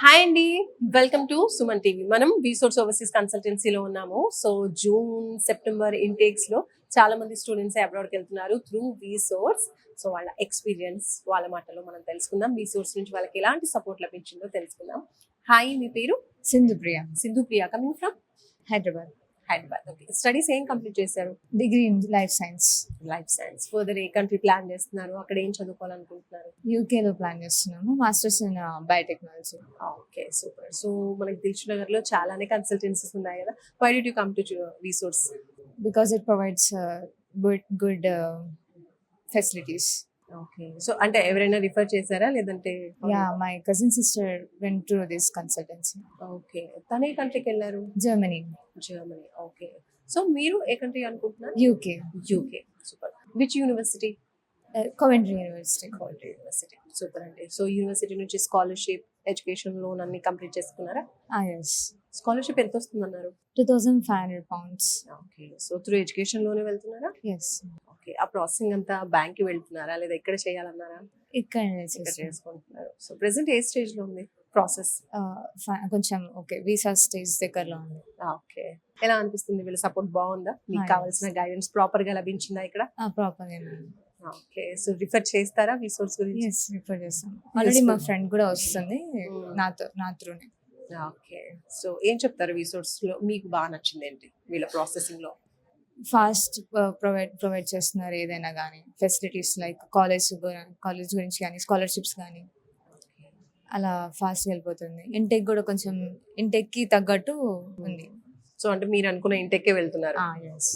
Hi అండి, welcome to Suman TV. మనం వీసోర్స్ overseas కన్సల్టెన్సీలో ఉన్నాము. సో జూన్ సెప్టెంబర్ ఇంటేక్స్ లో చాలా మంది స్టూడెంట్స్ అబ్రాడ్కి వెళ్తున్నారు త్రూ వీసోర్స్. సో వాళ్ళ ఎక్స్పీరియన్స్ వాళ్ళ మాటలో మనం తెలుసుకుందాం. వీసోర్స్ నుంచి వాళ్ళకి ఎలాంటి సపోర్ట్ లభించిందో తెలుసుకుందాం. హాయ్, మీ పేరు? Sindhupriya, Sindhupriya. Coming from Hyderabad. Hyderabad. Okay, studies ఏం కంప్లీట్ చేశారు? Degree in life science. Life science. Further ఏ కంట్రీ ప్లాన్ చేస్తున్నారు? అక్కడ ఏం చదువుకోవాలనుకుంటున్నారు? యూకేలో ప్లాన్ చేస్తున్నాము, masters in biotechnology. Okay, super. So మనకి దిల్షుక్ నగర్ లో చాలానే కన్సల్టెన్సీస్ ఉన్నాయి కదా. Why did you come to VSource? Because it provides good facilities. Okay, so అంటే ఎవరైనా రిఫర్ చేశారా లేదంటే? Yeah, my cousin sister went to this consultancy. Okay, తన ఏ కంట్రీకి వెళ్ళారు? జర్మనీ. జర్మనీ. ఓకే, సో మీరు ఏ కంట్రీ అనుకుంటున్నారు? UK. UK. Super. Which university? Coventry university. College university. Super అండి. సో యూనివర్సిటీ నుంచి స్కాలర్షిప్, ఎడ్యుకేషన్ లోన్ అన్ని కంప్లీట్ చేసుకున్నారా? ఎస్. స్కాలర్షిప్ ఎంత వస్తుందన్నారు? 2500 pounds. Okay, so through education లోనే వెళ్తున్నారా? ఎస్. ఓకే, ఆ ప్రాసెసింగ్ అంతా బ్యాంక్ కి వెళ్తున్నారా లేదా ఇక్కడ చేయాలన్నారా? ఇక్కడ ఇక్కడ చేసుకుంటున్నారు. సో ప్రెసెంట్ ఏ స్టేజ్ లో ఉంది ప్రాసెస్? కొంచెం ఓకే, వీసా స్టేజ్ దగ్గరలో ఉంది. ఓకే, ఎలా అనిపిస్తుంది? వీళ్ళ సపోర్ట్ బాగుందా? మీకు Yes. కావాల్సిన గైడెన్స్ ప్రాపర్ గా లభించిందా ఇక్కడ? ప్రాపర్గా. ఓకే, సో రిఫర్ చేస్తారా రిసోర్స్ గురించి? ఎస్, రిఫర్ చేస్తాం. ఆల్రెడీ మా ఫ్రెండ్ కూడా వస్తుంది నా త్రూనే. ఓకే, సో ఏం చెప్తారు రిసోర్స్ లో మీకు బాగా నచ్చింది ఏంటి వీళ్ళ ప్రాసెసింగ్ లో? ఫాస్ట్ ప్రొవైడ్ చేస్తున్నారు, ఏదైనా కానీ ఫెసిలిటీస్ లైక్ కాలేజ్ గురించి కానీ స్కాలర్షిప్స్ కానీ అలా ఫాస్ట్గా వెళ్ళిపోతుంది. ఇంటెక్ కూడా కొంచెం ఇంటెక్కి తగ్గట్టు ఉంది. సో అంటే మీరు అనుకున్న ఇంటెక్కే వెళ్తున్నారు.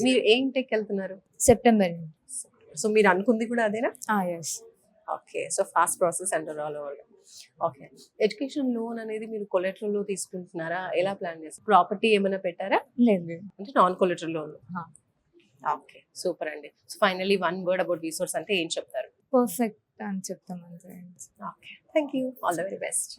మీరు ఏ ఇంటెక్ వెళ్తున్నారు? సెప్టెంబర్. సో మీరు అనుకుంది కూడా అదేనా? Yes. Okay, so fast process అంటారు all over. Okay, education loan అనేది మీరు కొలెటరల్ లో తీసుకుంటున్నారా? ఎలా ప్లాన్ చేస్తారు? ప్రాపర్టీ ఏమైనా పెట్టారా? లేదు. అంటే నాన్ కొలెటరల్ లోన్. హా. ఓకే, సూపర్ అండి. So finally one word about resource అంటే ఏం చెప్తారు? పర్ఫెక్ట్ అని చెప్తాం అంతే. Okay, thank you. All the very best.